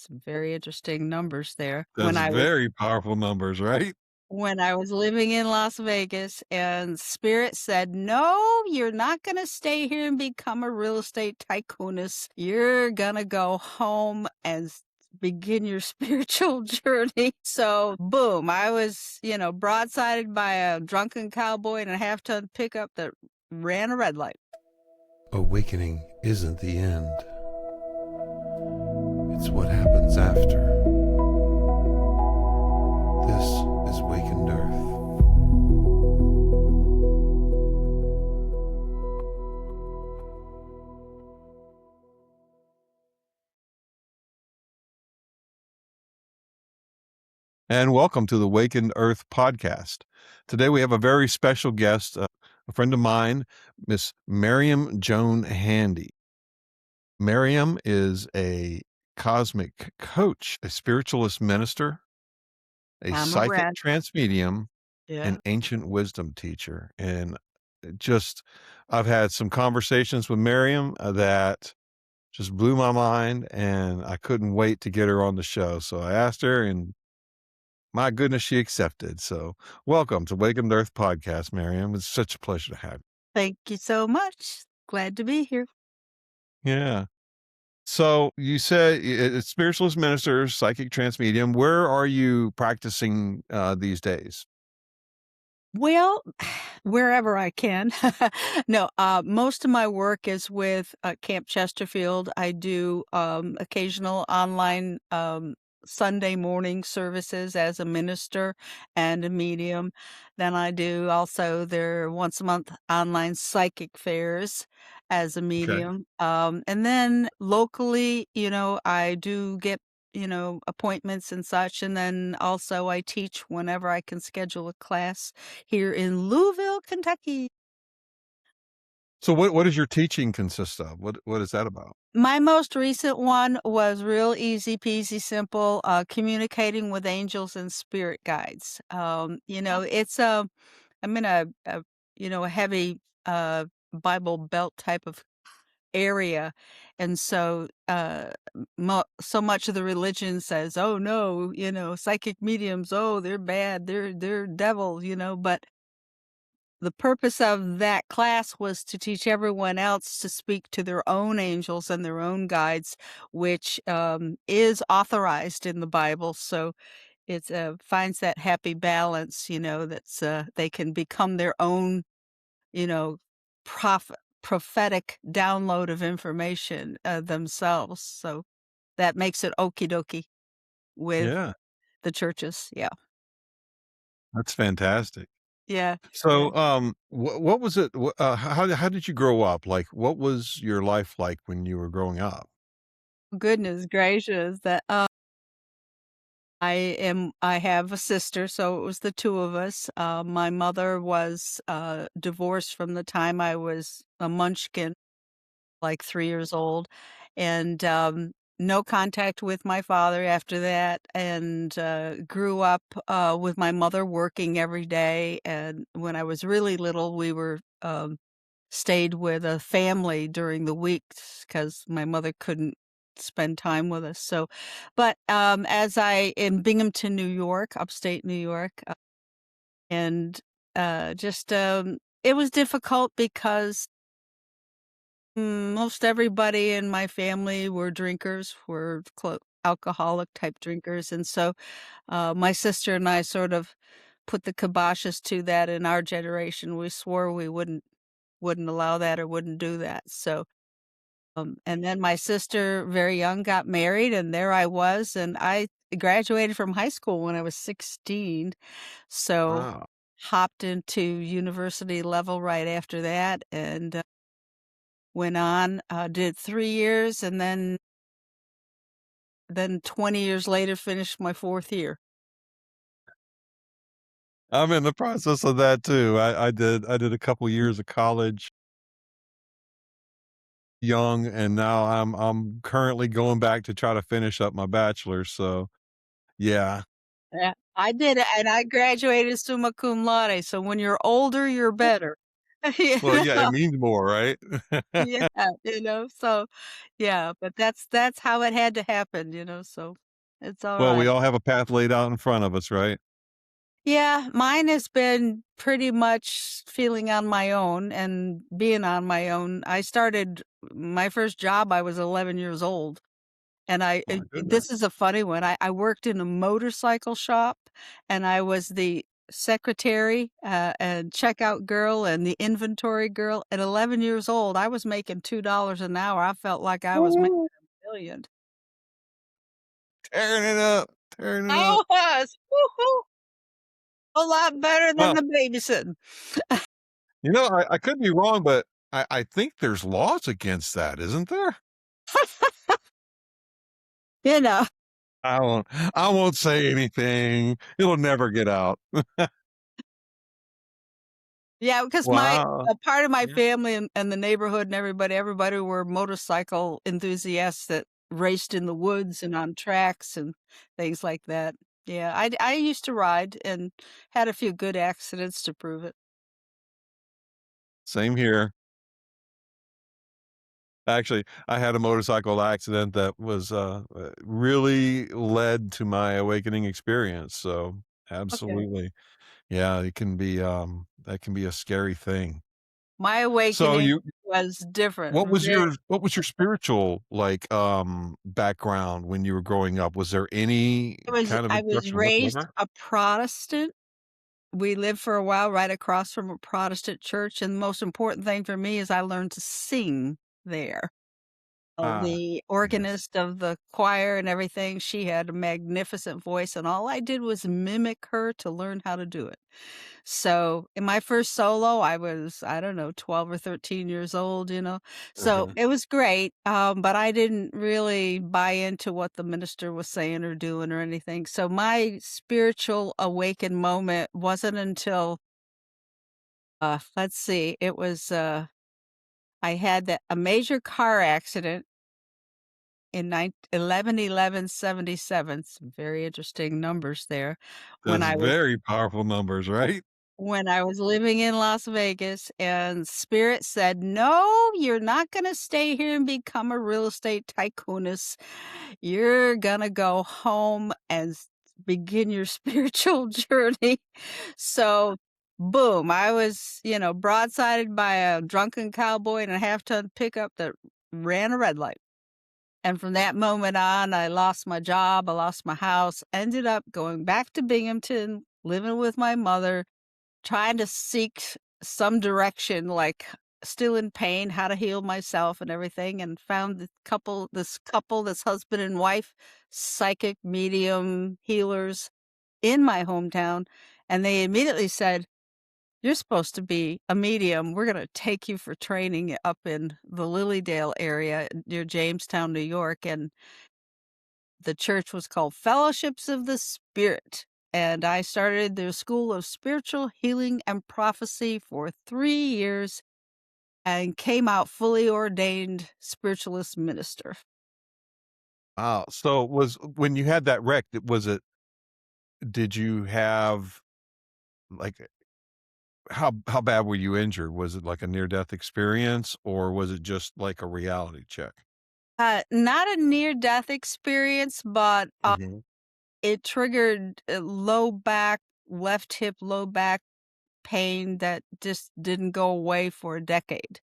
Some very interesting numbers there. That's very powerful numbers, right? When I was living in Las Vegas, and Spirit said, "No, you're not gonna stay here and become a real estate tycoonist. You're gonna go home and begin your spiritual journey." So, boom, I was, broadsided by a drunken cowboy in a half-ton pickup that ran a red light. Awakening isn't the end. It's what happens after. This is Wakened Earth. And welcome to the Wakened Earth podcast. Today we have a very special guest, a friend of mine, Miss Merriam Joan Handy. Merriam is a cosmic coach, a spiritualist minister, a I'm a psychic brat. trance medium, Yeah. an ancient wisdom teacher. And I've had some conversations with Merriam that just blew my mind, and I couldn't wait to get her on the show. So I asked her, and my goodness, she accepted. So welcome to Wakened Earth podcast, Merriam. It's such a pleasure to have Thank you so much. Glad to be here. you. Yeah. So you said it's spiritualist minister, psychic trance medium. Where are you practicing these days? Well, wherever I can. No, most of my work is with Camp Chesterfield. I do occasional online Sunday morning services as a minister and a medium. Then I do also their once a month online psychic fairs as a Okay. medium. And then locally, I do get appointments and such. And then also I teach whenever I can schedule a class here in Louisville, Kentucky. So what does your teaching consist of? What is that about? My most recent one was real easy peasy simple, communicating with angels and spirit guides. I'm in a heavy Bible Belt type of area, and so so much of the religion says, "Oh no, psychic mediums, oh they're bad, they're devil," but the purpose of that class was to teach everyone else to speak to their own angels and their own guides, which is authorized in the Bible. So it finds that happy balance, that's they can become their own, you know, prophetic download of information themselves. So that makes it okie dokie with Yeah, the churches. Yeah. that's fantastic. Yeah. Yeah. So, what was it? How did you grow up? Like, what was your life like when you were growing up? Goodness gracious. I have a sister, so it was the 2 of us. My mother was, divorced from the time I was a munchkin, like 3 years old, and, no contact with my father after that, and, grew up, with my mother working every day, and when I was really little, we were, stayed with a family during the weeks because my mother couldn't spend time with us. So, but as I in Binghamton, New York, upstate New York, and just it was difficult because most everybody in my family were drinkers, were alcoholic type drinkers, and so my sister and I sort of put the kiboshes to that in our generation. We swore we wouldn't allow that or wouldn't do that. So, and then my sister, very young, got married, and there I was, and I graduated from high school when I was 16. So, Wow. hopped into university level right after that, and went on, did 3 years, and then 20 years later, finished my 4th year. I'm in the process of that too. I did a couple years of college young, and now I'm currently going back to try to finish up my bachelor's. So yeah, Yeah, I did it, and I graduated summa cum laude, so when you're older, you're better. Well, Yeah. yeah, it means more, right? Yeah, so yeah, but that's how it had to happen, so it's Well, we alright. all have a path laid out in front of us, right? Yeah, mine has been pretty much feeling on my own and being on my own. I started my first job, I was 11 years old, and My this goodness. is a funny one. I worked in a motorcycle shop, and I was the secretary, and checkout girl and the inventory girl. At 11 years old, I was making $2 an hour. I felt like I was making Woo! a million. Tearing it up, tearing it I up. was! Woo-hoo! A lot better than Well, the babysitting. I could be wrong, but I think there's laws against that, isn't there? You know? I won't I won't say anything. It'll never get out. Yeah, because Wow. a part of my Yeah. family and the neighborhood and everybody were motorcycle enthusiasts that raced in the woods and on tracks and things like that. Yeah, I used to ride and had a few good accidents to prove it. Same here. Actually, I had a motorcycle accident that was, really led to my awakening experience, so Okay. absolutely. Yeah, it can be, that can be a scary thing. My So awakening you was different, what was your spiritual, like, background when you were growing up? Was there any kind of I was instruction raised whatsoever? a Protestant. We lived for a while right across from a Protestant church, and the most important thing for me is I learned to sing there. Ah, The yes. organist of the choir and everything, she had a magnificent voice, and all I did was mimic her to learn how to do it. So, in my first solo, I was, I don't know, 12 or 13 years old. So, Uh-huh. it was great, but I didn't really buy into what the minister was saying or doing or anything. So, my spiritual awakened moment wasn't until, let's see, it was, I had a major car accident in 11/11/77, some very interesting numbers there, when That's I was very powerful numbers, right? when I was living in Las Vegas, and Spirit said, "No, you're not gonna stay here and become a real estate tycooness. You're gonna go home and begin your spiritual journey." So, boom, I was, broadsided by a drunken cowboy in a half-ton pickup that ran a red light. And from that moment on, I lost my job, I lost my house, ended up going back to Binghamton, living with my mother, trying to seek some direction, like still in pain, how to heal myself and everything, and found this couple, this husband and wife, psychic medium healers in my hometown. And they immediately said, "You're supposed to be a medium. We're going to take you for training up in the Lilydale area near Jamestown, New York." And the church was called Fellowships of the Spirit, and I started their School of Spiritual Healing and Prophecy for 3 years and came out fully ordained spiritualist minister. Wow. So was when you had that wreck, was it did you have, like, how bad were you injured? Was it like a near death experience or was it just like a reality check? Not a near-death experience, but, Mhm. it triggered, low back, left hip, low back pain that just didn't go away for a decade.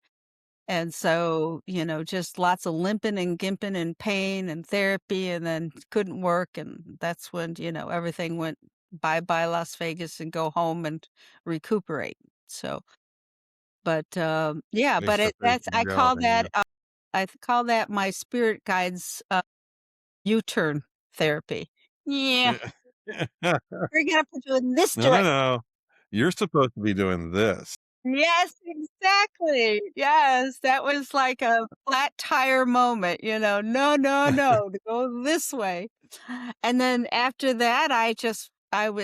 And so, just lots of limping and gimping and pain and therapy and then couldn't work. And that's when, everything went bye bye Las Vegas and go home and recuperate. So, but yeah, They but separated from reality, yeah. I call that my spirit guide's U-turn therapy. Yeah, we're gonna put you in this No, no, direction. no. You're supposed to be doing this. Yes, exactly. Yes, that was like a flat tire moment, "No, no, no, to go this way." And then after that,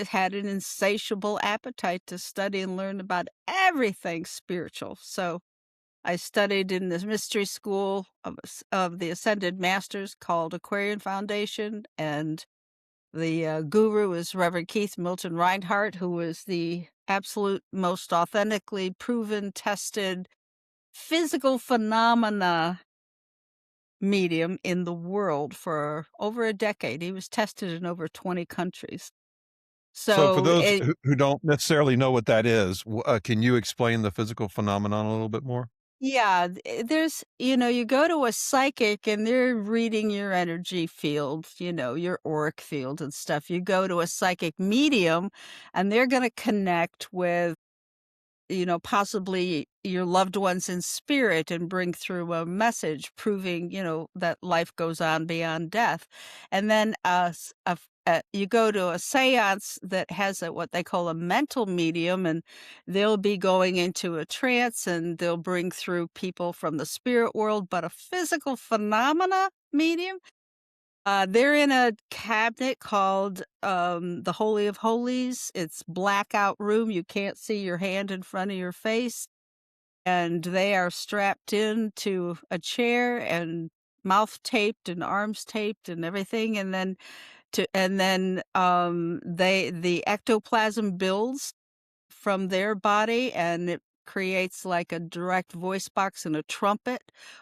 had an insatiable appetite to study and learn about everything spiritual. So, I studied in this mystery school of the Ascended Masters called Aquarian Foundation, and guru is Reverend Keith Milton Reinhardt, who was the absolute most authentically proven, tested physical phenomena medium in the world for over a decade. He was tested in over 20 countries. So for So those it who don't necessarily know what that is, can you explain the physical phenomenon a little bit more? Yeah, there's you go to a psychic and they're reading your energy field, your auric field and stuff. You go to a psychic medium and they're gonna connect with possibly your loved ones in spirit and bring through a message proving, that life goes on beyond death. And then you go to a seance that has what they call a mental medium, and they'll be going into a trance and they'll bring through people from the spirit world, but a physical phenomena medium. They're in a cabinet called, the Holy of Holies. It's blackout room. You can't see your hand in front of your face, and they are strapped into a chair and mouth taped and arms taped and everything, and then the ectoplasm builds from their body, and it creates like a direct voice box and a trumpet,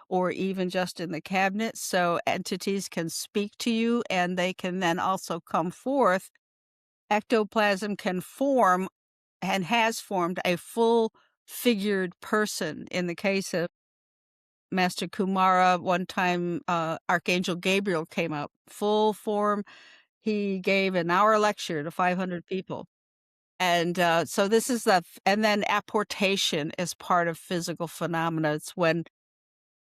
or even just in the cabinet, so entities can speak to you, and they can then also come forth. Ectoplasm can form and has formed a full figured person. In the case of Master Kumara, one time, Archangel Gabriel came up, full form. He gave an hour lecture to 500 people. And, so this is and then apportation is part of physical phenomena. It's when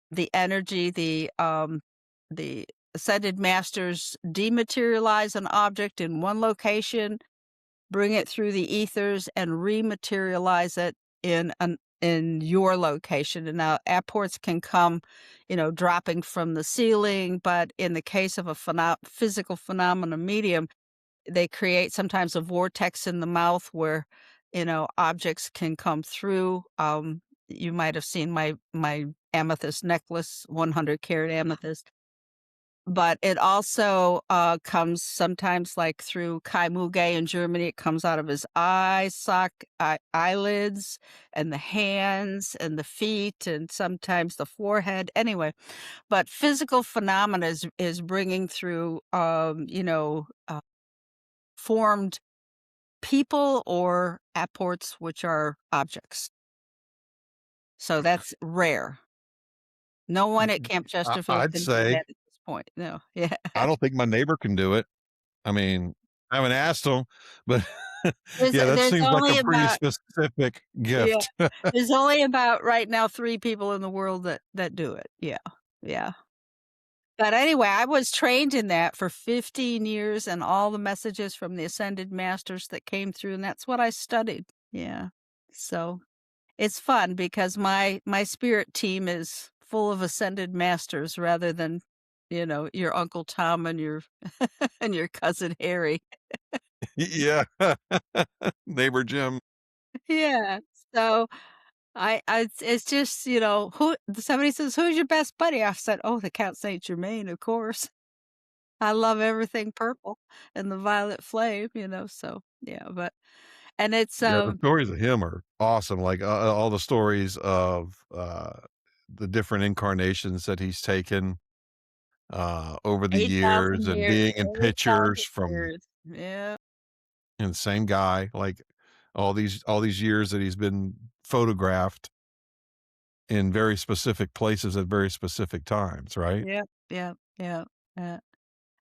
the energy, the ascended masters dematerialize an object in one location, bring it through the ethers, and rematerialize it in your location. And now apports can come, dropping from the ceiling, but in the case of a physical phenomena medium, they create sometimes a vortex in the mouth where, objects can come through. You might have seen my amethyst necklace, 100 carat amethyst. But it also, comes sometimes, like, through Kai Muge in Germany. It comes out of his eyelids, and the hands, and the feet, and sometimes the forehead. Anyway, but physical phenomena is bringing through, formed people or apports, which are objects. So that's rare. No one at Camp Chesterfield I'd can do say that at this point. No. Yeah. I don't think my neighbor can do it. I mean, I haven't asked him, but yeah, that There's seems like a only pretty about specific Yeah. gift. There's only about right now 3 people in the world that do it. Yeah. Yeah. But anyway, I was trained in that for 15 years and all the messages from the ascended masters that came through, and that's what I studied. Yeah. So, it's fun because my spirit team is full of ascended masters rather than, your Uncle Tom and your and your cousin Harry. Yeah. Neighbor Jim. Yeah. So it's just, who somebody says, "Who's your best buddy?" I said, "Oh, the Count Saint Germain, of course." I love everything purple and the violet flame, so yeah, but and it's Yeah, the stories of him are awesome, like, all the stories of, the different incarnations that he's taken, over the years 8,000 and years, being in pictures 8,000 from years. Yeah. and the same guy, like, all these years that he's been photographed in very specific places at very specific times, right? Yep, yep, yep, yeah.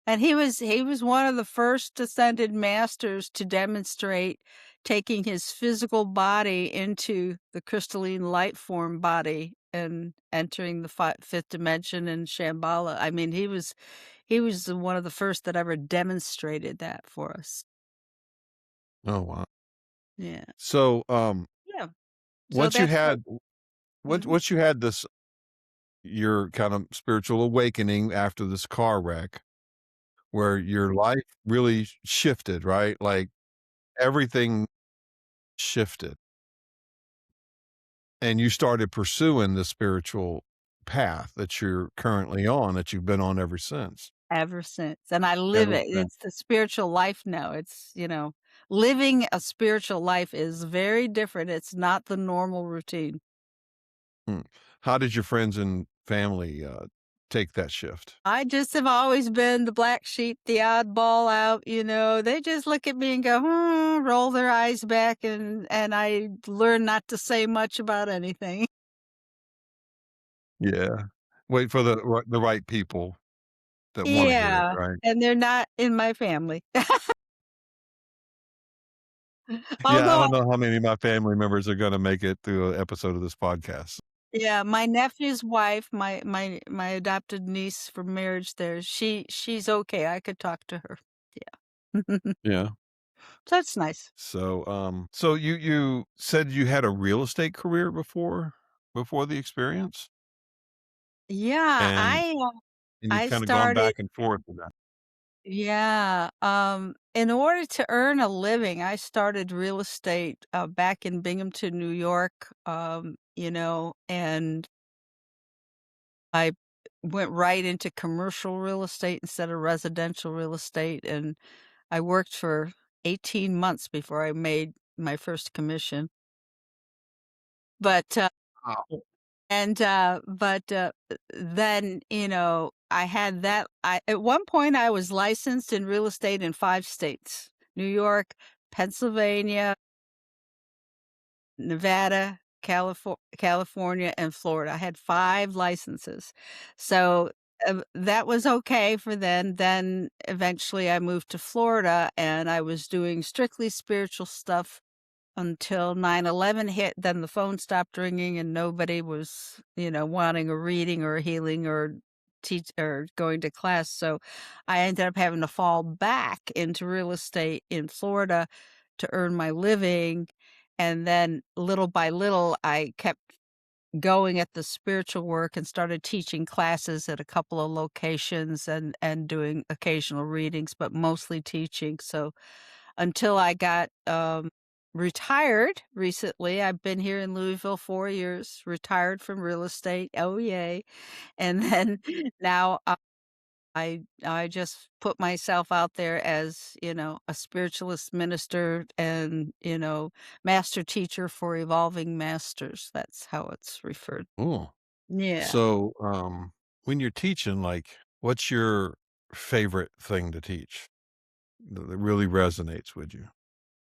And he was one of the first ascended masters to demonstrate taking his physical body into the crystalline light form body and entering the fifth dimension in Shambhala. I mean, he was one of the first that ever demonstrated that for us. Oh, wow. Yeah. So, Yeah. So once you that's what had once Mhm. once you had this your kind of spiritual awakening after this car wreck where your life really shifted, right? Like, everything shifted, and you started pursuing the spiritual path that you're currently on, that you've been on ever since. ever since, and I live ever it. since. It's the spiritual life now. It's, living a spiritual life is very different. It's not the normal routine. Hmm. How did your friends and family, take that shift? I just have always been the black sheep, the oddball out, they just look at me and go, "Hmm," roll their eyes back, and I learn not to say much about anything. Yeah. Wait for the right people that wanna hear it, Yeah, right? and they're not in my family. Yeah, I Although don't know how many of my family members are gonna make it through an episode of this podcast. yeah, my nephew's wife, my adopted niece from marriage there, she's okay, I could talk to her. Yeah. Yeah. So that's nice. So you said you had a real estate career before the experience? Yeah, And you've I kinda gone started back and forth with that. yeah, in order to earn a living, I started real estate, back in Binghamton, New York, and I went right into commercial real estate instead of residential real estate, and I worked for 18 months before I made my first commission. But, Wow. then, I had that at one point, I was licensed in real estate in 5 states: New York, Pennsylvania, Nevada, California, and Florida. I had 5 licenses. So, that was okay for then. Then eventually I moved to Florida, and I was doing strictly spiritual stuff until 9/11 hit. Then the phone stopped ringing and nobody was, wanting a reading or a healing or teach or going to class. So I ended up having to fall back into real estate in Florida to earn my living. And then little by little, I kept going at the spiritual work and started teaching classes at a couple of locations and doing occasional readings, but mostly teaching. So until I got, retired recently. I've been here in Louisville 4 years, retired from real estate, oh, yay, and then now, I just put myself out there as, a spiritualist minister and, master teacher for evolving masters. That's how it's referred. Cool. Yeah. So, when you're teaching, like, what's your favorite thing to teach that really resonates with you?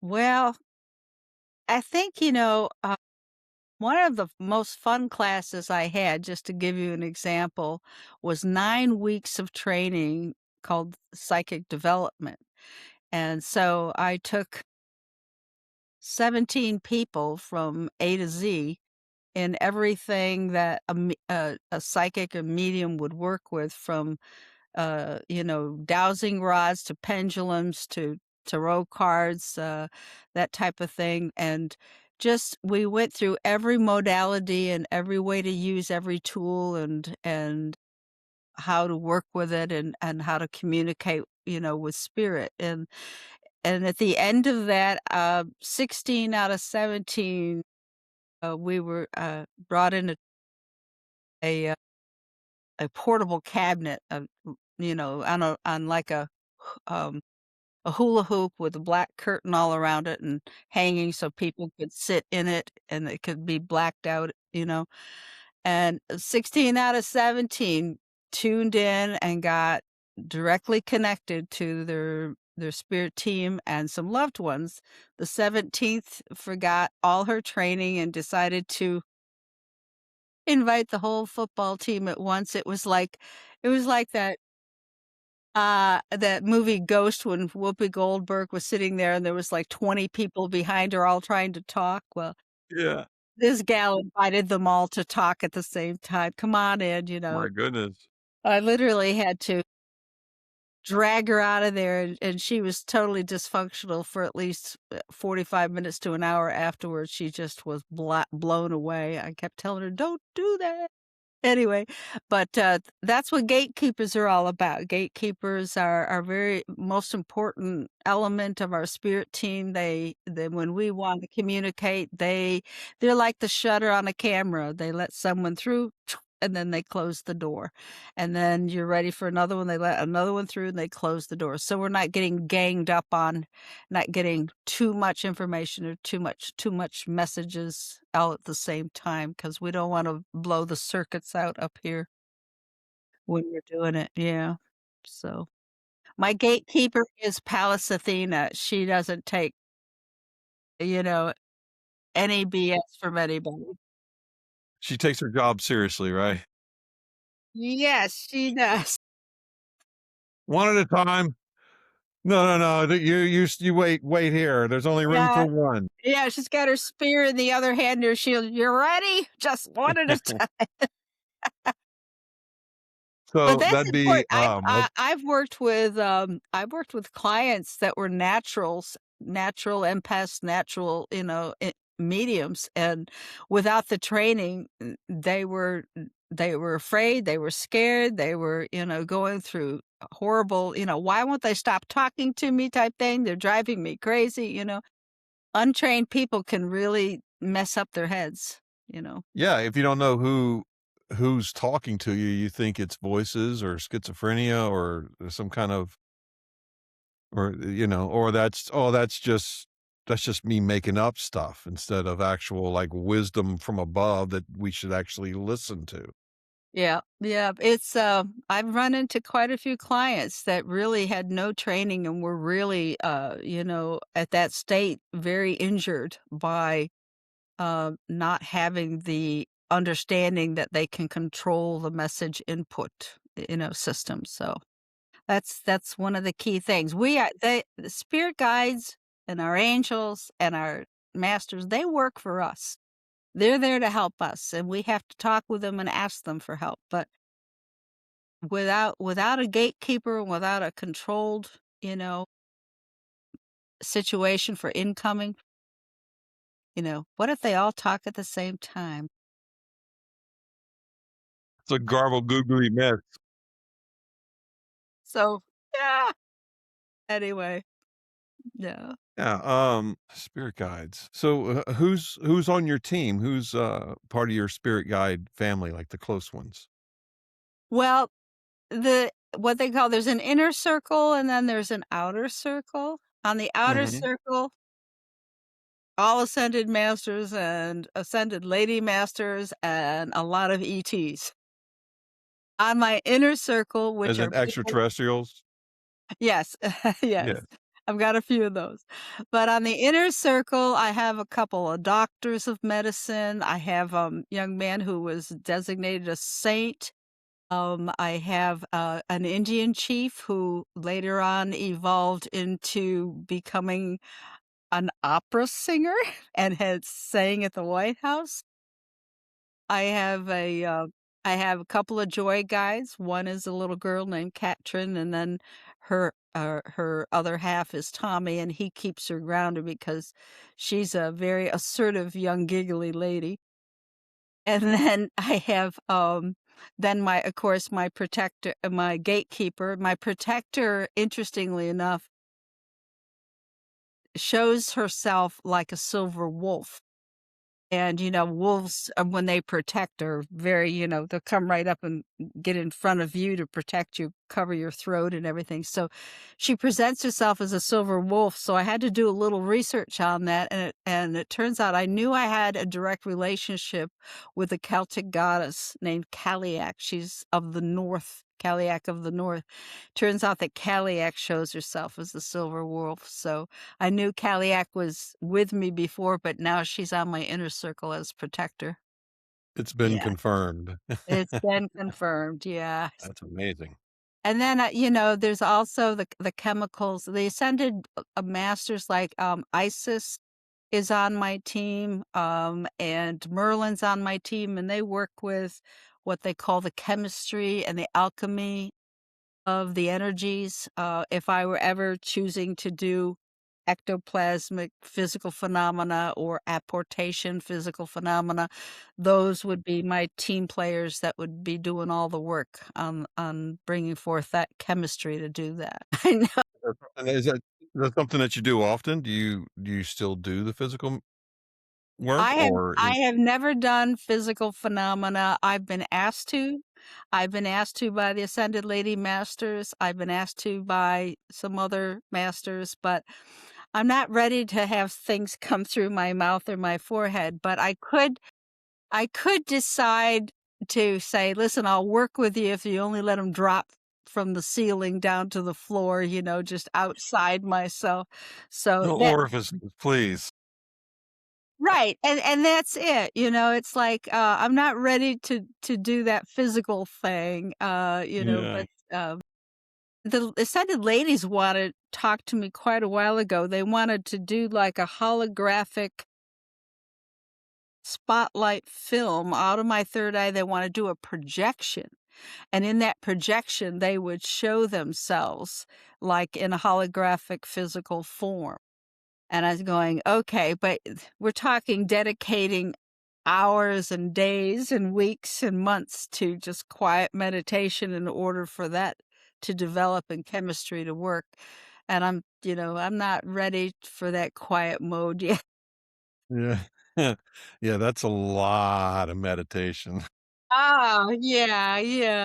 Well, I think, one of the most fun classes I had, just to give you an example, was 9 weeks of training called psychic development. And so I took 17 people from A to Z in everything that a psychic, a medium would work with, from dowsing rods to pendulums to tarot cards, that type of thing. And just we went through every modality and every way to use every tool and how to work with it and how to communicate, with spirit. And at the end of that, 16 out of 17, we were brought in a a portable cabinet, on like a hula hoop with a black curtain all around it and hanging so people could sit in it and it could be blacked out. And 16 out of 17 tuned in and got directly connected to their spirit team and some loved ones. The 17th forgot all her training and decided to invite the whole football team at once. It was like that movie Ghost when Whoopi Goldberg was sitting there and there was like 20 people behind her all trying to talk. Well, Yeah. this gal invited them all to talk at the same time. "Come on in." My goodness. I literally had to drag her out of there, and she was totally dysfunctional for at least, 45 minutes to an hour afterwards. She just was blown away. I kept telling her, "Don't do that." Anyway, but, that's what gatekeepers are all about. Gatekeepers are very most important element of our spirit team. They when we want to communicate, they're like the shutter on a camera. They let someone through, and then they close the door. And then you're ready for another one, they let another one through, and they close the door. So we're not getting ganged up on, not getting too much information or too much messages all at the same time, because we don't wanna blow the circuits out up here when we're doing it, yeah. So, my gatekeeper is Pallas Athena. She doesn't take, you know, any BS from anybody. She takes her job seriously, right? Yes, she does. One at a time. No, no, no. You wait here. There's only room Yeah, for one. yeah, she's got her spear in the other hand, her shield. "You ready? Just one at a time." But So that's that'd important. be like I've worked with clients that were naturals, natural empaths, natural, mediums, and without the training, they were afraid, they were scared, they were, going through horrible, "Why won't they stop talking to me?" type thing. "They're driving me crazy." Untrained people can really mess up their heads, you know? yeah. If you don't know who's talking to you, you think it's voices or schizophrenia or some kind of or or that's just me making up stuff instead of actual like wisdom from above that we should actually listen to. Yeah, yeah, I've run into quite a few clients that really had no training and were really, at that state, very injured by, not having the understanding that they can control the message input, system, so that's one of the key things. The spirit guides and our angels and our masters, they work for us. They're there to help us, and we have to talk with them and ask them for help, but without a gatekeeper and without a controlled, situation for incoming, what if they all talk at the same time? It's a garble googly mess. So, yeah. Anyway, yeah. Yeah, spirit guides. So, who's on your team? Who's, part of your spirit guide family, like the close ones? Well, what they call there's an inner circle and then there's an outer circle. On the outer Mhm. circle, all ascended masters and ascended lady masters and a lot of ETs. On my inner circle, which As are in people. extraterrestrials? Yes, Yeah. yes. I've got a few of those. But on the inner circle, I have a couple of doctors of medicine. I have a young man who was designated a saint. I have an Indian chief who later on evolved into becoming an opera singer and had sang at the White House. I have I have a couple of joy guides. One is a little girl named Katrin, and then her other half is Tommy, and he keeps her grounded because she's a very assertive young giggly lady. And then I have then my of course my protector, my gatekeeper, my protector. Interestingly enough, shows herself like a silver wolf. And, wolves, when they protect are very, they'll come right up and get in front of you to protect you, cover your throat and everything. So she presents herself as a silver wolf. So I had to do a little research on that. And it turns out I knew I had a direct relationship with a Celtic goddess named Caliac. She's of the north, Caliac of the north. Turns out that Caliac shows herself as the silver wolf. So I knew Caliac was with me before, but now she's on my inner circle as protector. It's been Yeah, confirmed. it's been confirmed, yes. That's amazing. And then, there's also the chemicals, the ascended, masters like, Isis is on my team, and Merlin's on my team, and they work with what they call the chemistry and the alchemy of the energies. If I were ever choosing to do ectoplasmic physical phenomena or apportation physical phenomena, those would be my team players that would be doing all the work on bringing forth that chemistry to do that. I know. And is that something that you do often? Do you still do the physical work I have or I is have never done physical phenomena. I've been asked to. I've been asked to by the Ascended Lady Masters. I've been asked to by some other masters, but I'm not ready to have things come through my mouth or my forehead, but I could decide to say, "Listen, I'll work with you if you only let them drop from the ceiling down to the floor, just outside myself." So no that orifices, please. right, and that's it, it's like, I'm not ready to do that physical thing, Yeah. but, the Ascended Ladies wanted talked to me quite a while ago. They wanted to do, like, a holographic spotlight film out of my third eye. They wanna do a projection, and in that projection, they would show themselves, like, in a holographic physical form. And I was going, "Okay, but we're talking dedicating hours and days and weeks and months to just quiet meditation in order for that to develop and chemistry to work." And I'm not ready for that quiet mode yet. Yeah. Yeah, that's a lot of meditation. Oh, yeah, yeah.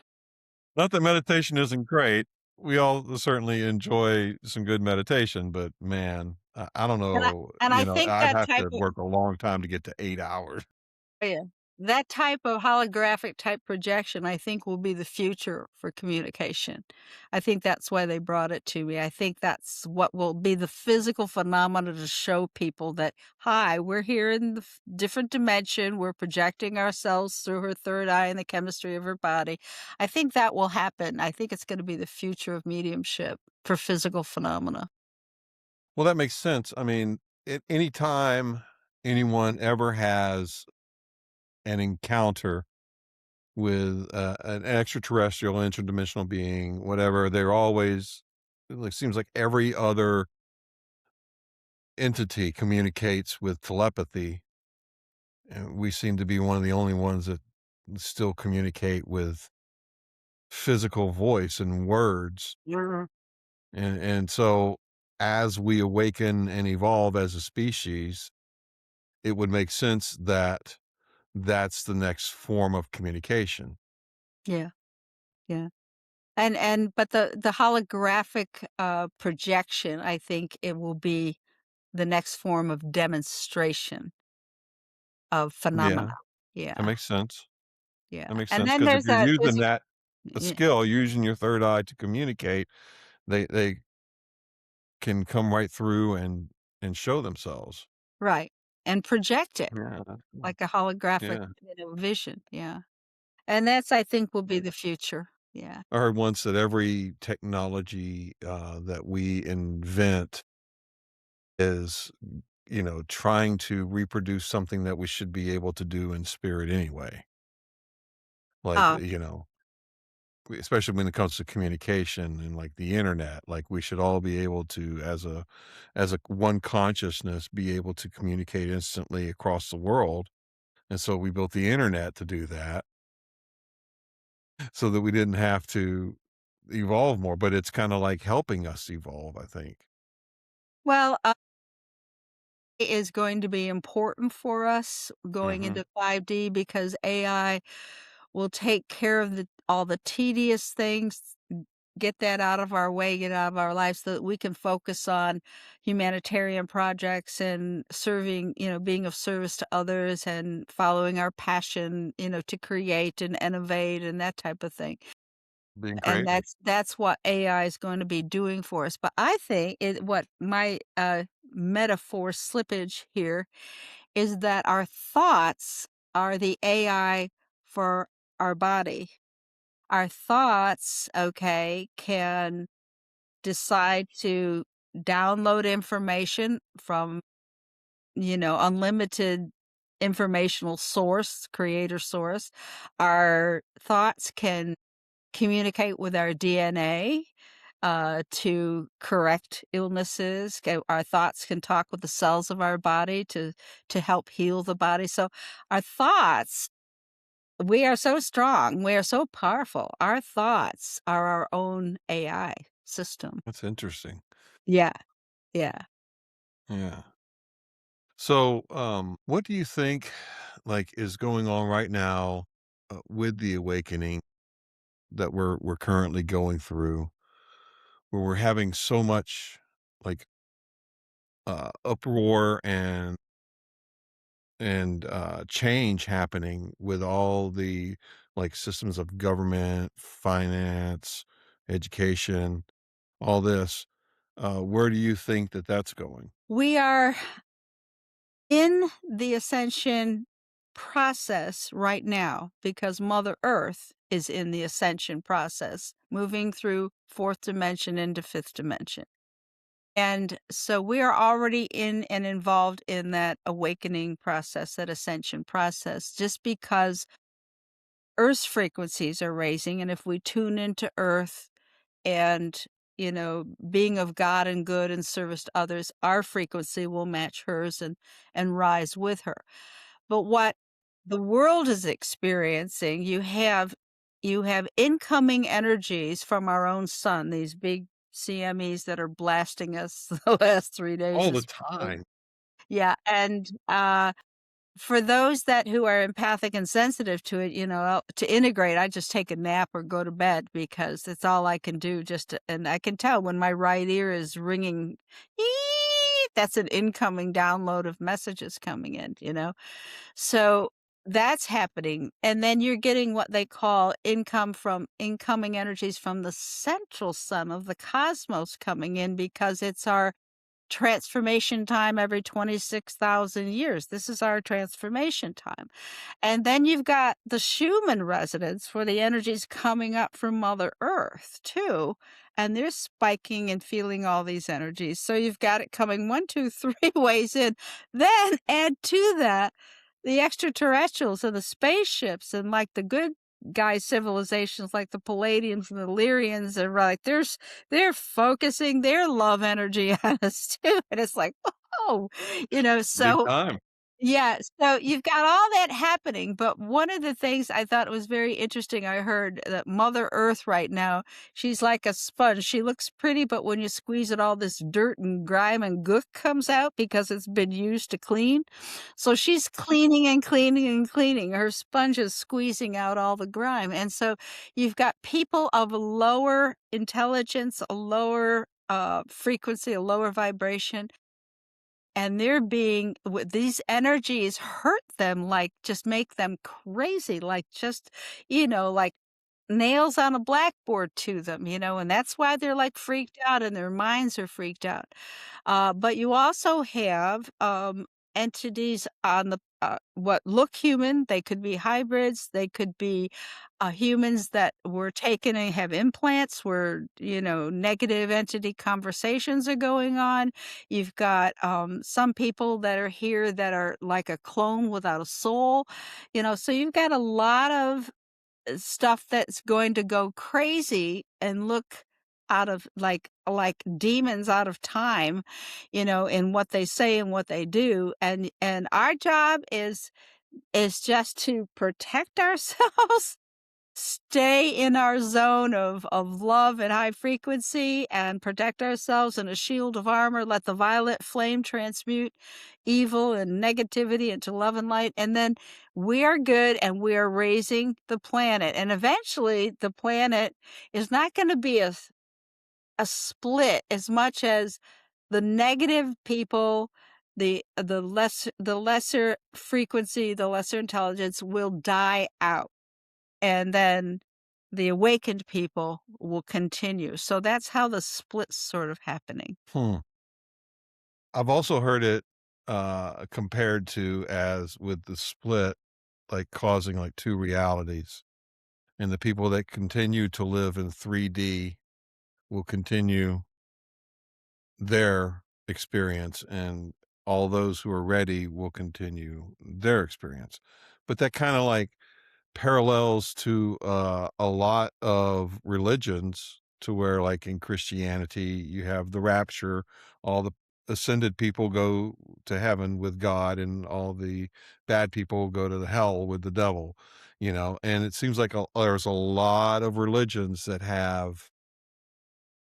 Not that meditation isn't great. We all certainly enjoy some good meditation, but man, I don't And I know, and I think I'd that have type to of work a long time to get to 8 hours. yeah. That type of holographic type projection, I think, will be the future for communication. I think that's why they brought it to me. I think that's what will be the physical phenomena to show people that, hi, we're here in the different dimension. We're projecting ourselves through her third eye and the chemistry of her body. I think that will happen. I think it's going to be the future of mediumship for physical phenomena. Well, that makes sense. I mean, at any time anyone ever has an encounter with, an extraterrestrial, interdimensional being, whatever, they're always it seems like every other entity communicates with telepathy, and we seem to be one of the only ones that still communicate with physical voice and words. Mhm. And so as we awaken and evolve as a species, it would make sense that that's the next form of communication. Yeah, yeah. But the holographic, projection, I think it will be the next form of demonstration of phenomena. Yeah, that Yeah, makes sense. yeah, That makes and sense then because if you're there's using a that a yeah, skill, using your third eye to communicate, they can come right through and show themselves. right, and project it Yeah, that's cool. like a holographic, Yeah. vision, yeah, and that's, I think, will be the future. Yeah. I heard once that every technology, that we invent is, trying to reproduce something that we should be able to do in spirit anyway. Like, Oh, especially when it comes to communication and like the internet, like we should all be able to, as a one consciousness, be able to communicate instantly across the world. And so we built the internet to do that so that we didn't have to evolve more, but it's kind of like helping us evolve, I think. well, is going to be important for us going Hmm. into 5D because AI will take care of all the tedious things, get that out of our way, get out of our lives so that we can focus on humanitarian projects and serving, being of service to others and following our passion, to create and innovate and that type of thing. Being And creative. that's what AI is going to be doing for us. But I think what my metaphor slippage here is that our thoughts are the AI for our body. Our thoughts, okay, can decide to download information from, unlimited informational source, creator source. Our thoughts can communicate with our DNA to correct illnesses. Our thoughts can talk with the cells of our body to help heal the body. So our thoughts, we are so strong. We are so powerful. Our thoughts are our own AI system. That's interesting. Yeah, yeah. Yeah. So, what do you think, like, is going on right now with the awakening that we're currently going through, where we're having so much like uproar and change happening with all the like systems of government, finance, education, all this. Where do you think that that's going? We are in the ascension process right now because Mother Earth is in the ascension process, moving through fourth dimension into fifth dimension. And so we are already in and involved in that awakening process, that ascension process, just because Earth's frequencies are raising. And if we tune into Earth and, being of God and good and service to others, our frequency will match hers and rise with her. But what the world is experiencing, you have incoming energies from our own sun, these big CMEs that are blasting us the last 3 days All the especially. time. Yeah, and, for those that who are empathic and sensitive to it, to integrate, I just take a nap or go to bed because it's all I can do and I can tell when my right ear is ringing, "Eee," that's an incoming download of messages coming in. So that's happening. And then you're getting what they call incoming energies from the central sun of the cosmos coming in because it's our transformation time every 26,000 years. This is our transformation time. And then you've got the Schumann resonance where the energy's coming up from Mother Earth too. And they're spiking and feeling all these energies. So you've got it coming one, two, three ways in. Then add to that the extraterrestrials and the spaceships and like the good guy civilizations like the Palladians and the Lyrians are like they're focusing their love energy on us too. And it's like, oh, Big so time. yeah, so you've got all that happening, but one of the things I thought was very interesting, I heard that Mother Earth right now, she's like a sponge. She looks pretty, but when you squeeze it, all this dirt and grime and gook comes out because it's been used to clean. So she's cleaning and cleaning and cleaning. Her sponge is squeezing out all the grime. And so you've got people of a lower intelligence, a lower frequency, a lower vibration, and these energies hurt them, like, just make them crazy, like, just, like nails on a blackboard to them, and that's why they're, like, freaked out and their minds are freaked out. But you also have, entities on what look human. They could be hybrids, they could be, humans that were taken and have implants where, negative entity conversations are going on. You've got, some people that are here that are like a clone without a soul, so you've got a lot of stuff that's going to go crazy and look out of like demons out of time, in what they say and what they do. And our job is just to protect ourselves, stay in our zone of love and high frequency and protect ourselves in a shield of armor. Let the violet flame transmute evil and negativity into love and light. And then we are good and we are raising the planet. And eventually the planet is not going to be a split as much as the negative people, the lesser frequency, the lesser intelligence will die out, and then the awakened people will continue. So that's how the split's sort of happening. Hmm. I've also heard it compared to as with the split, like causing like two realities. And the people that continue to live in 3D will continue their experience, and all those who are ready will continue their experience. But that kind of like parallels to a lot of religions, to where like in Christianity you have the rapture, all the ascended people go to heaven with God and all the bad people go to the hell with the devil, and it seems like there's a lot of religions that have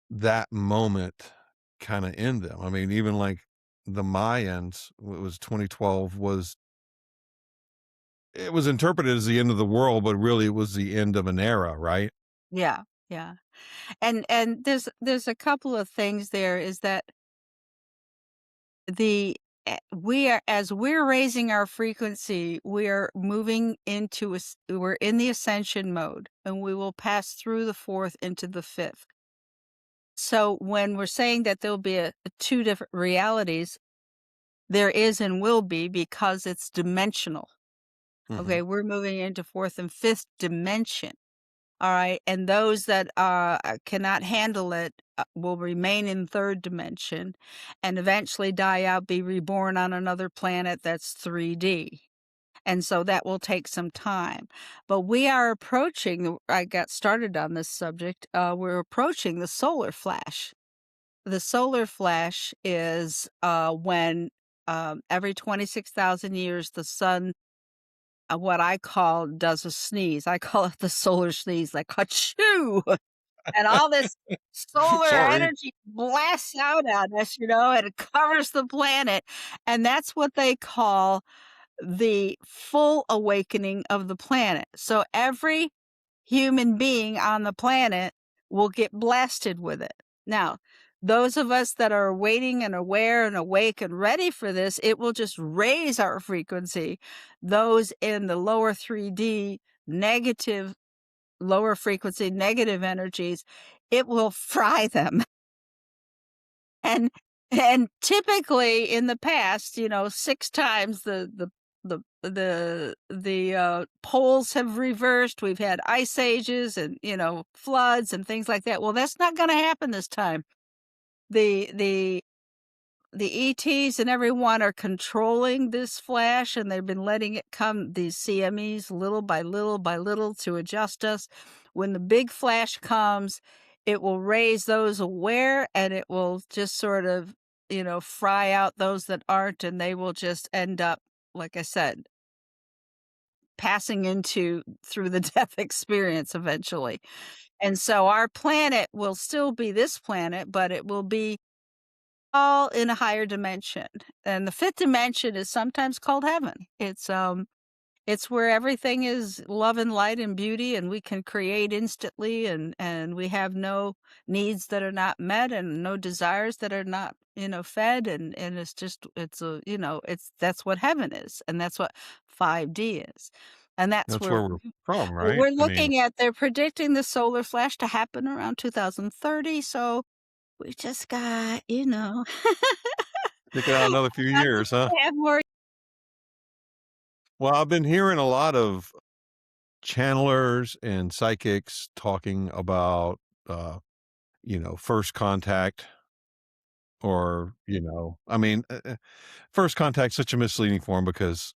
that moment kind of in them. I mean, even like the Mayans, it was 2012, it was interpreted as the end of the world, but really it was the end of an era, right? Yeah, yeah. And there's a couple of things there is that we are as we're raising our frequency, we are moving into we're in the ascension mode, and we will pass through the fourth into the fifth. So when we're saying that there'll be two different realities, there is and will be because it's dimensional. Mhm. Okay, we're moving into fourth and fifth dimension. All right, and those that cannot handle it will remain in third dimension, and eventually die out, be reborn on another planet that's 3D. And so that will take some time. But we are approaching. I got started on this subject. We're approaching the solar flash. The solar flash is when every 26,000 years the sun, what I call, does a sneeze. I call it the solar sneeze, like "Achoo!" And all this solar Sorry. energy blasts out at us, and it covers the planet, and that's what they call the full awakening of the planet. So every human being on the planet will get blasted with it. Now, those of us that are waiting and aware and awake and ready for this, it will just raise our frequency. Those in the lower 3D negative, lower frequency negative energies, it will fry them. And typically in the past, 6 times the poles have reversed. We've had ice ages and, floods and things like that. Well, that's not gonna happen this time. The the the ETs and everyone are controlling this flash, and they've been letting it come, these CMEs, little by little by little to adjust us. When the big flash comes, it will raise those aware, and it will just sort of, fry out those that aren't, and they will just end up, like I said, passing into through the death experience eventually. And so our planet will still be this planet, but it will be all in a higher dimension. And the fifth dimension is sometimes called heaven. It's where everything is love and light and beauty, and we can create instantly, and we have no needs that are not met and no desires that are not, fed, and it's just it's that's what heaven is, and that's what 5D is. And that's That's where where we're from, what right? we're I mean, looking at. They're predicting the solar flash to happen around 2030, so we just got, stick it out another few years, huh? have more. Well, I've been hearing a lot of channelers and psychics talking about, uh, first contact or, I mean, first contact, such a misleading form because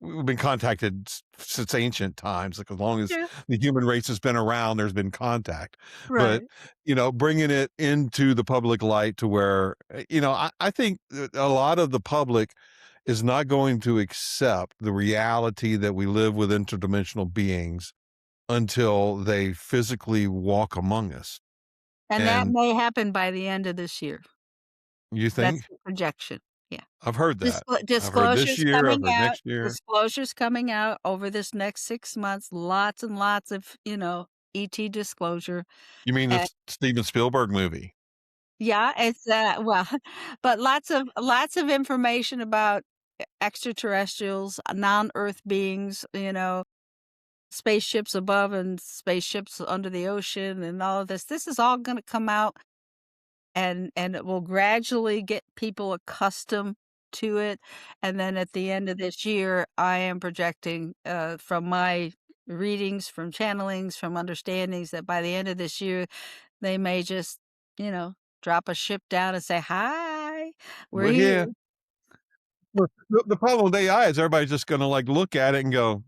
we've been contacted since ancient times. Like as long as Yeah, the human race has been around, there's been contact. But right. bringing it into the public light to where I think that a lot of the public is not going to accept the reality that we live with interdimensional beings until they physically walk among us. And that And may happen by the end of this year. you That's think? the projection. Yeah. I've heard that. I've heard this Disclosures year. I've coming heard out next year. disclosures coming out over this next 6 months, lots and lots of, ET disclosure. You mean the And Steven Spielberg movie? yeah, it's, well, but lots of information about extraterrestrials, non-Earth beings, spaceships above and spaceships under the ocean and all of this. This is all gonna come out, and it will gradually get people accustomed to it, and then at the end of this year, I am projecting, from my readings, from channelings, from understandings, that by the end of this year, they may just, you know, drop a ship down and say, "Hi, we're We're here." here. Well, the problem with AI is everybody's just gonna, like, look at it and go,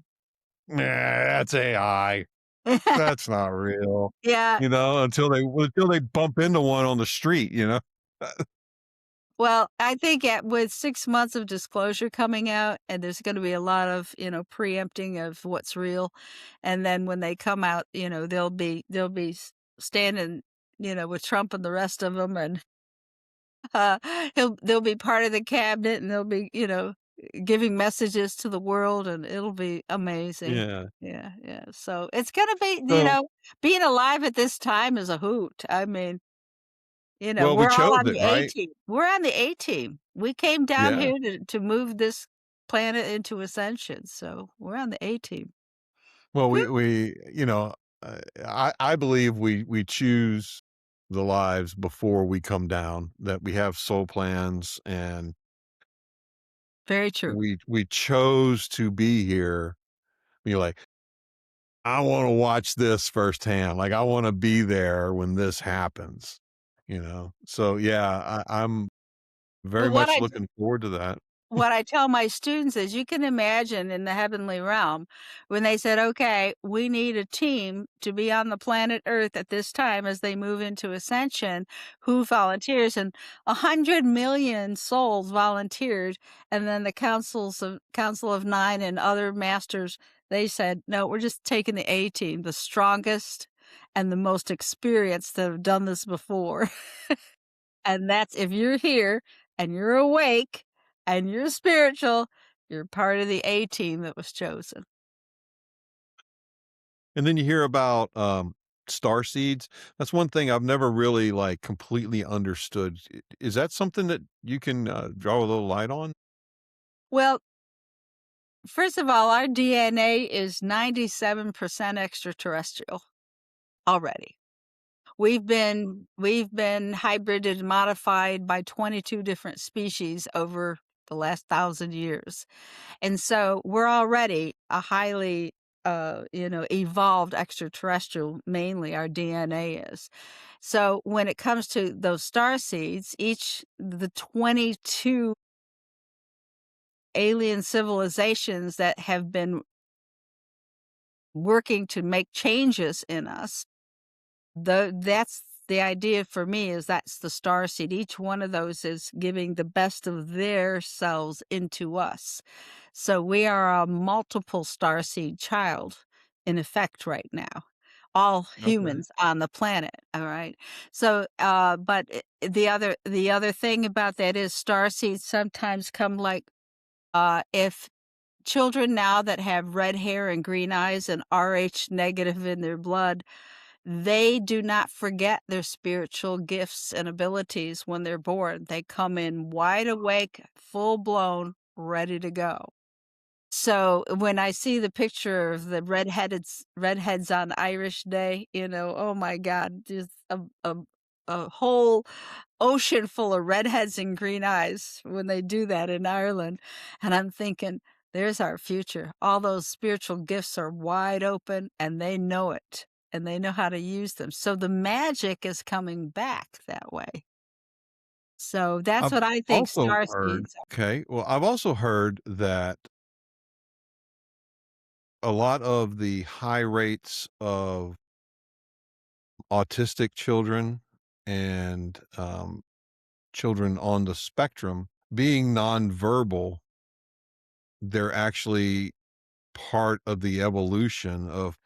"Nah, that's AI. That's not real," Yeah. until they bump into one on the street. Well, I think with 6 months of disclosure coming out, and there's gonna be a lot of, preempting of what's real, and then when they come out, they'll be standing, with Trump and the rest of them, and Uh, they'll be part of the cabinet, and they'll be, giving messages to the world, and it'll be amazing. Yeah. Yeah, yeah. So it's gonna be, So, being alive at this time is a hoot. I mean, well, we we're all chose on it, the A right? team. We're on the A team. We came down Yeah. here to move this planet into ascension, so we're on the A team. Well, Woo! I believe we choose the lives before we come down, that we have soul plans, and Very true. we chose to be here. You're like, I wanna watch this firsthand, like, I wanna be there when this happens, you know? So, yeah, I'm very But what much I looking forward to that. What I tell my students is you can imagine in the heavenly realm when they said, okay, we need a team to be on the planet Earth at this time as they move into ascension, who volunteers? And 100 million souls volunteered. And then the Council of Nine and other masters, they said, no, we're just taking the A team, the strongest and the most experienced that have done this before. And that's if you're here and you're awake and you're spiritual, you're part of the A team that was chosen. And then you hear about, star seeds. That's one thing I've never really, like, completely understood. Is that something that you can, draw a little light on? Well, first of all, our DNA is 97% extraterrestrial already. We've been hybrided and modified by 22 different species over the last 1,000 years. And so we're already a highly, evolved extraterrestrial, mainly our DNA is. So when it comes to those star seeds, the 22 alien civilizations that have been working to make changes in us, that's the idea for me is that's the star seed. Each one of those is giving the best of their selves into us. So we are a multiple star seed child in effect right now. All Okay. humans on the planet, all right? So, but the other thing about that is star seeds sometimes come like, if children now that have red hair and green eyes and Rh negative in their blood, they do not forget their spiritual gifts and abilities when they're born. They come in wide awake, full blown, ready to go. So when I see the picture of the redheads on Irish Day, oh my God, just a whole ocean full of redheads and green eyes when they do that in Ireland. And I'm thinking, there's our future. All those spiritual gifts are wide open and they know it and they know how to use them. So the magic is coming back that way. So that's I've what I think also star heard seeds are. Okay, well, I've also heard that a lot of the high rates of autistic children and, children on the spectrum being nonverbal, they're actually part of the evolution of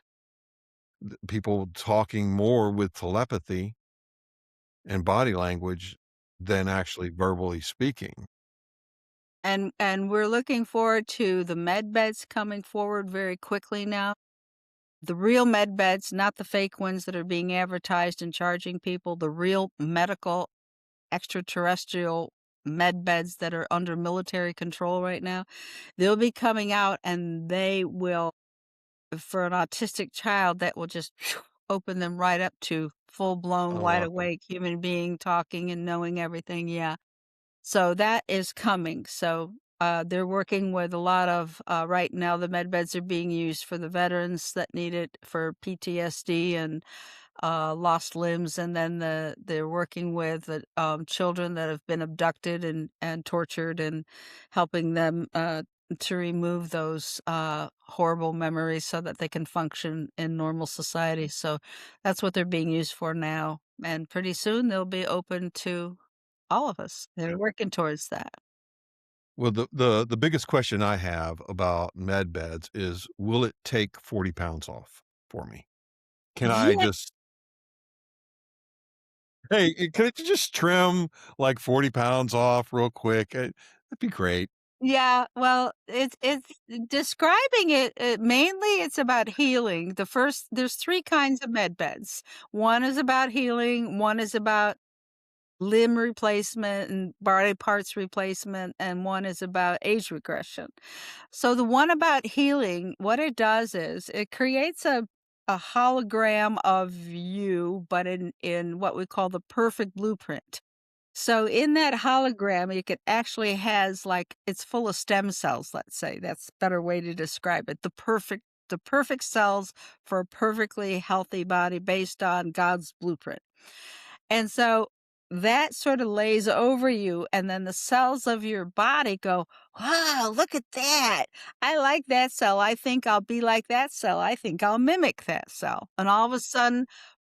people talking more with telepathy and body language than actually verbally speaking. And we're looking forward to the med beds coming forward very quickly now. The real med beds, not the fake ones that are being advertised and charging people, the real medical extraterrestrial med beds that are under military control right now. They'll be coming out and they will, for an autistic child, that will just open them right up to full blown, Oh, wide wow. awake human being talking and knowing everything. Yeah. So that is coming. So they're working with a lot of right now. The med beds are being used for the veterans that need it for PTSD and lost limbs, and then they're working with the children that have been abducted and tortured, and helping them to remove those horrible memories so that they can function in normal society. So that's what they're being used for now, and pretty soon they'll be open to all of us. They're working towards that. Well, the biggest question I have about med beds is, will it take 40 pounds off for me? Can I Yeah, just Hey, could you just trim like 40 pounds off real quick? That'd be great. Yeah, well, it's describing it, mainly it's about healing. There's 3 kinds of med beds. One is about healing, one is about limb replacement and body parts replacement, and one is about age regression. So the one about healing, what it does is it creates a hologram of you, but in what we call the perfect blueprint. So in that hologram, it actually has like it's full of stem cells, let's say. That's a better way to describe it. The perfect cells for a perfectly healthy body based on God's blueprint. And so that sort of lays over you, and then the cells of your body go, wow, look at that. I like that cell. I think I'll be like that cell. I think I'll mimic that cell. And all of a sudden,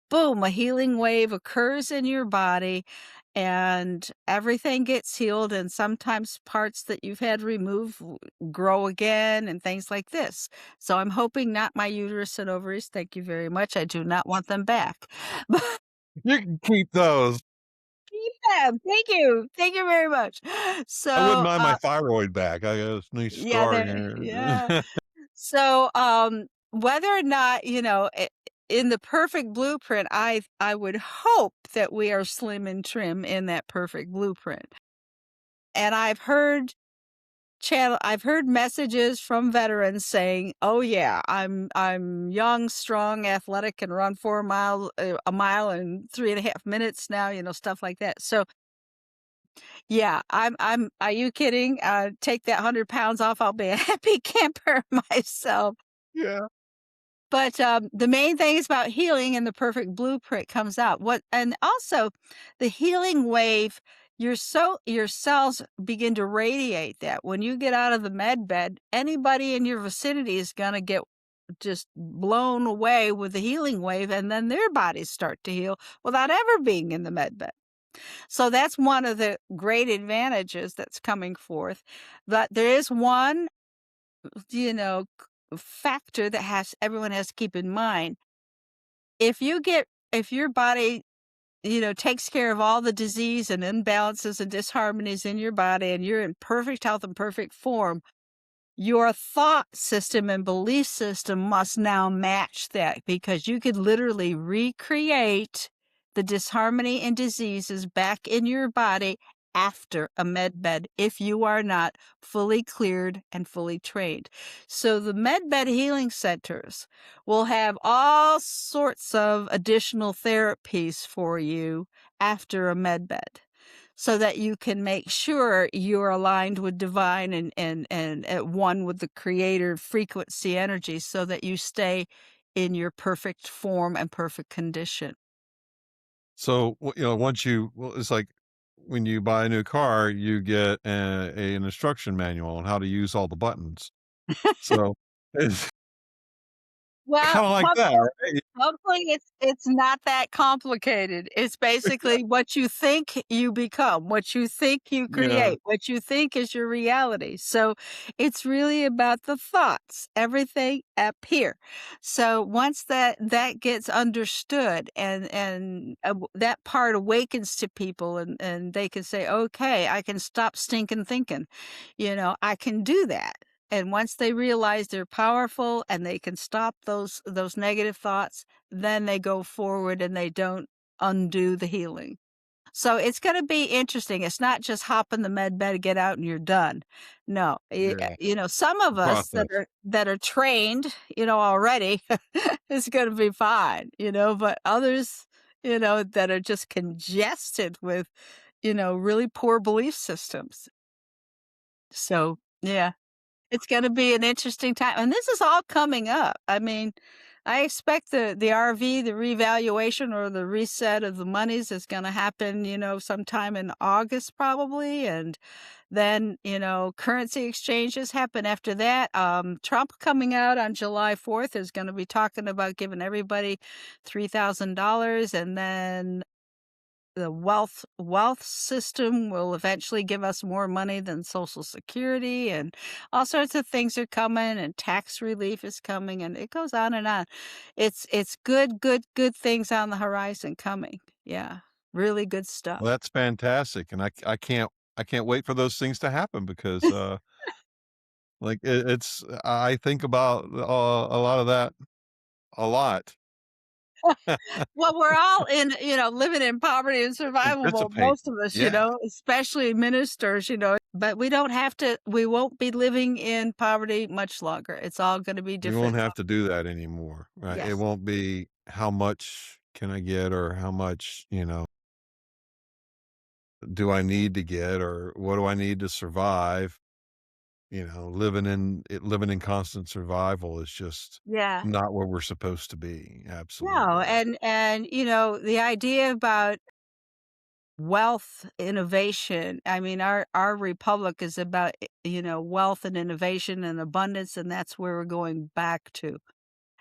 boom, a healing wave occurs in your body and everything gets healed. And sometimes parts that you've had removed grow again and things like this. So I'm hoping not my uterus and ovaries. Thank you very much. I do not want them back. You can keep those. Yeah, thank you. Thank you very much. I wouldn't So, mind my thyroid back. I got this nice yeah, scar there yeah. here. So, whether or not, in the perfect blueprint, I would hope that we are slim and trim in that perfect blueprint. And I've heard messages from veterans saying, "Oh yeah, I'm young, strong, athletic, and run a mile in 3.5 minutes now," stuff like that. So yeah, are you kidding? Take that 100 pounds off, I'll be a happy camper myself. Yeah. But, the main thing is about healing and the perfect blueprint comes out. And also the healing wave, your cells begin to radiate that. When you get out of the med bed, anybody in your vicinity is gonna get just blown away with the healing wave, and then their bodies start to heal without ever being in the med bed. So that's one of the great advantages that's coming forth. But there is one, factor that everyone has to keep in mind. If your body, takes care of all the disease and imbalances and disharmonies in your body and you're in perfect health and perfect form, your thought system and belief system must now match that because you could literally recreate the disharmony and diseases back in your body after a med bed if you are not fully cleared and fully trained. So the med bed healing centers will have all sorts of additional therapies for you after a med bed so that you can make sure you're aligned with divine and at one with the creator frequency energy so that you stay in your perfect form and perfect condition. So, it's like when you buy a new car, you get an instruction manual on how to use all the buttons. So it's Well, kind of like that, right? hopefully it's not that complicated. It's basically what you think you become, what you think you Yeah. create, what you think is your reality. So it's really about the thoughts, everything up here. So once that gets understood and that part awakens to people and they can say, "Okay, I can stop stinking thinking." I can do that. And once they realize they're powerful and they can stop those negative thoughts, then they go forward and they don't undo the healing. So it's going to be interesting. It's not just hop in the med bed, get out, and you're done. No, Yeah. some of us Process. that are trained, already, it's going to be fine. But others, that are just congested with, really poor belief systems. So yeah. It's gonna be an interesting time, and this is all coming up. I mean, I expect the RV, the revaluation or the reset of the monies is gonna happen, sometime in August probably, and then, currency exchanges happen after that. Trump coming out on July 4th is gonna be talking about giving everybody $3,000, and then the wealth system will eventually give us more money than Social Security, and all sorts of things are coming, and tax relief is coming, and it goes on and on. It's good things on the horizon coming. Yeah. Really good stuff. Well, that's fantastic, and I can't wait for those things to happen because, like, it's I think about, a lot of that a lot. Well, we're all in, living in poverty and survival mode, Anticipate. most of us, Yeah. especially ministers, but we don't have to, we won't be living in poverty much longer. It's all going to be We different won't now. have to do that anymore, right? It Yes. won't be how much can I get or how much, do I need to get or what do I need to survive? Living in constant survival is just Yeah. not where we're supposed to be. No, Absolutely. and the idea about wealth, innovation. I mean, our republic is about, wealth and innovation and abundance, and that's where we're going back to.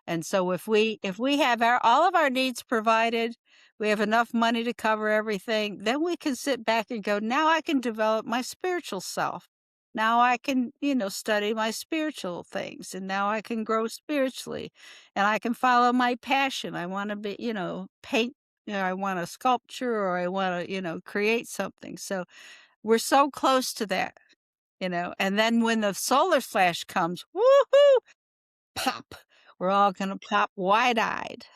And so if we have all of our needs provided, we have enough money to cover everything, then we can sit back and go, now I can develop my spiritual self. Now I can, study my spiritual things, and now I can grow spiritually, and I can follow my passion. I want to be, paint, I want a sculpture, or I want to, create something. So we're so close to that, and then when the solar flash comes, woohoo! Pop. We're all gonna pop wide-eyed.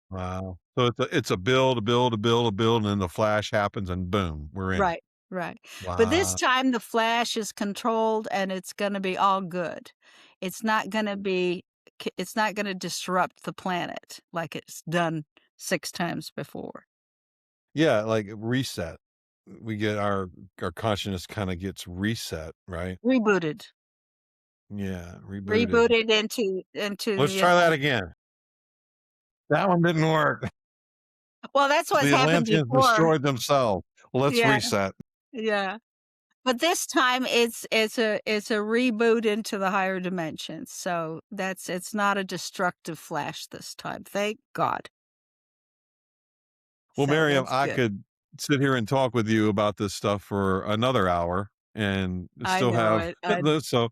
Wow. So it's a build, a build, a build, a build, and then the flash happens and boom, we're in it. Right, right. But this Wow. time the flash is controlled and it's gonna be all good. It's not gonna be it's not gonna disrupt the planet like it's done 6 times before. Yeah, like reset. We get our consciousness kind of gets reset, right? Rebooted. Yeah, rebooted. Rebooted into, Let's try that again. That one didn't work. well, that's what's The happened Atlanteans before. destroyed themselves. Let's Yeah, reset. yeah. But this time it's a reboot into the higher dimensions, so it's not a destructive flash this time, thank God. Well, So Miriam, that's I good. could sit here and talk with you about this stuff for another hour and I still know have it, so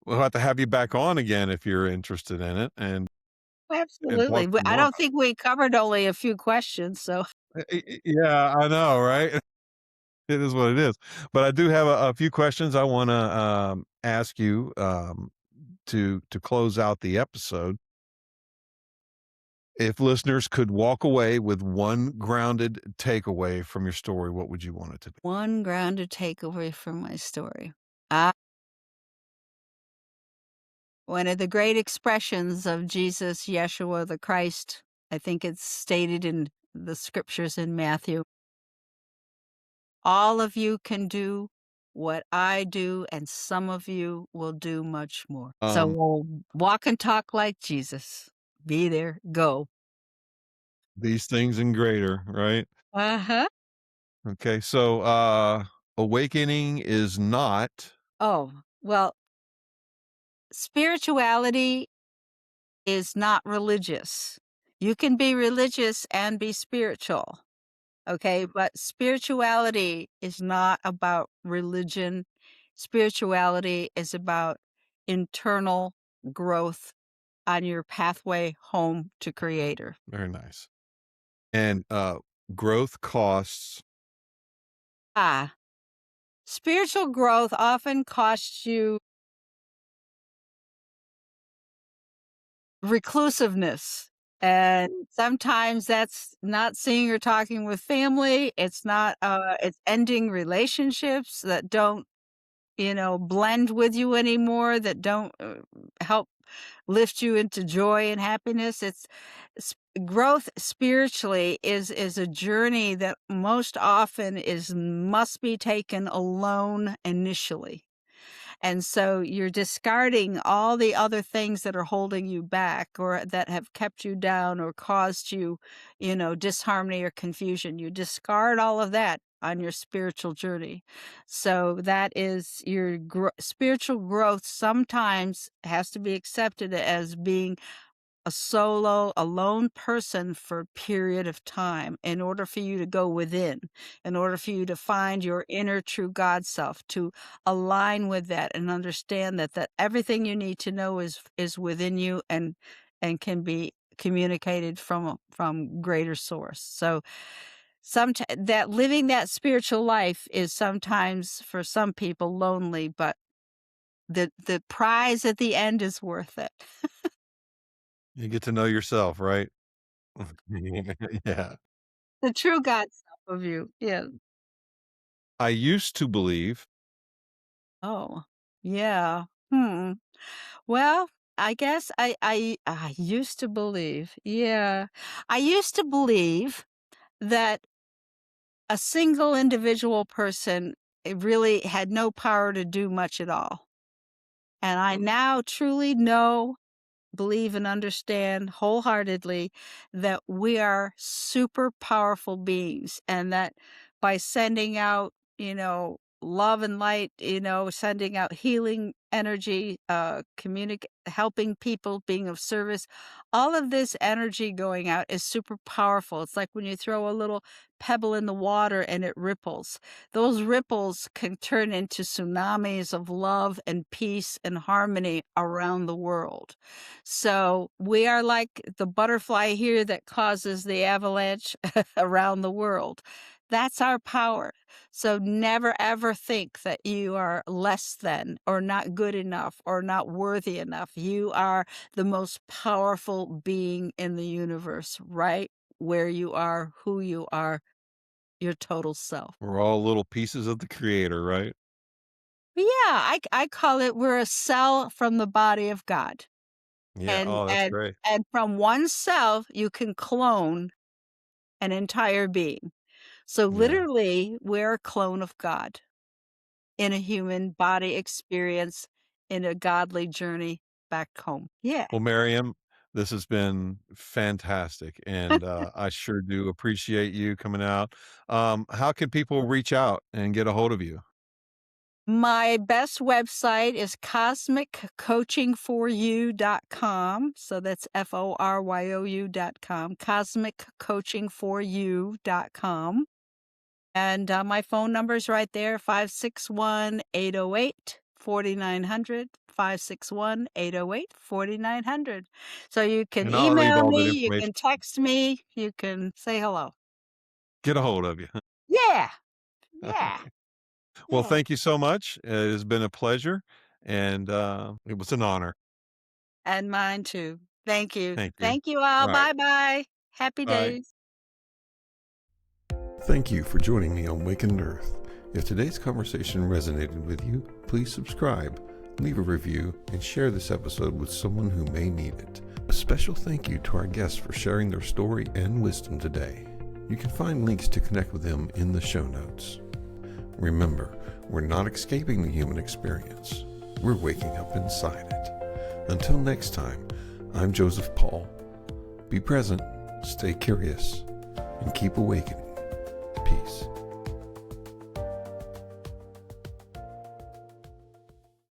we'll have to have you back on again if you're interested in it and absolutely, talk but some I more don't about think we covered only a few questions, so it. Yeah, I know, right? It is what it is. But I do have a few questions I want to ask you to close out the episode. If listeners could walk away with one grounded takeaway from your story, what would you want it to be? one grounded takeaway from my story. Ah, one of the great expressions of Jesus, Yeshua the Christ, I think it's stated in the scriptures in Matthew. All of you can do what I do, and some of you will do much more. So Um, we'll walk and talk like Jesus. Be there, go. these things and greater, right? Uh-huh. Okay, so awakening is not Oh, well, spirituality is not religious. You can be religious and be spiritual, okay? But spirituality is not about religion. Spirituality is about internal growth on your pathway home to creator. very nice. And growth costs. Ah, spiritual growth often costs you reclusiveness. And sometimes that's not seeing or talking with family. It's not, it's ending relationships that don't, blend with you anymore, that don't help lift you into joy and happiness. S- Growth spiritually is a journey that most often is must be taken alone initially. And so you're discarding all the other things that are holding you back or that have kept you down or caused you, disharmony or confusion. You discard all of that on your spiritual journey. So that is your spiritual growth sometimes has to be accepted as being a solo, alone person for a period of time in order for you to go within, in order for you to find your inner true God self, to align with that and understand that everything you need to know is within you and can be communicated from greater source. So that living that spiritual life is sometimes for some people lonely, but the prize at the end is worth it. You get to know yourself, right? Yeah. The true God self of you. Yeah. I used to believe Oh, yeah. Hmm. Well, I guess I used to believe. Yeah. I used to believe that a single individual person really had no power to do much at all. And I now truly know, believe, and understand wholeheartedly that we are super powerful beings, and that by sending out, love and light, sending out healing energy, helping people, being of service, all of this energy going out is super powerful. It's like when you throw a little pebble in the water and it ripples. Those ripples can turn into tsunamis of love and peace and harmony around the world. So we are like the butterfly here that causes the avalanche around the world. That's our power. So never ever think that you are less than or not good enough or not worthy enough. You are the most powerful being in the universe, right where you are, who you are, your total self. we're all little pieces of the creator, right? Yeah, I call it we're a cell from the body of God. Yeah. And Oh, that's and great. and from one cell, you can clone an entire being. So Yeah. literally, we're a clone of God in a human body experience in a godly journey back home. Yeah. Well, Miriam, this has been fantastic, and I sure do appreciate you coming out. How can people reach out and get a hold of you? My best website is cosmiccoachingforyou.com. So that's FORYOU.com, cosmiccoachingforyou.com. And my phone number is right there, 561-808-4900, 561-808-4900. So you can And I'll leave email all me, that you information. can text me, you can say hello. Get a hold of you. Yeah, yeah, Okay. Well, yeah. thank you so much. It has been a pleasure, and it was an honor. And mine too. Thank you. Thank you. Thank you all. All right. Bye-bye. Happy Bye. days. Thank you for joining me on Wakened Earth. If today's conversation resonated with you, please subscribe, leave a review, and share this episode with someone who may need it. A special thank you to our guests for sharing their story and wisdom today. You can find links to connect with them in the show notes. Remember, we're not escaping the human experience. We're waking up inside it. Until next time, I'm Joseph Paul. Be present, stay curious, and keep awakening. Peace.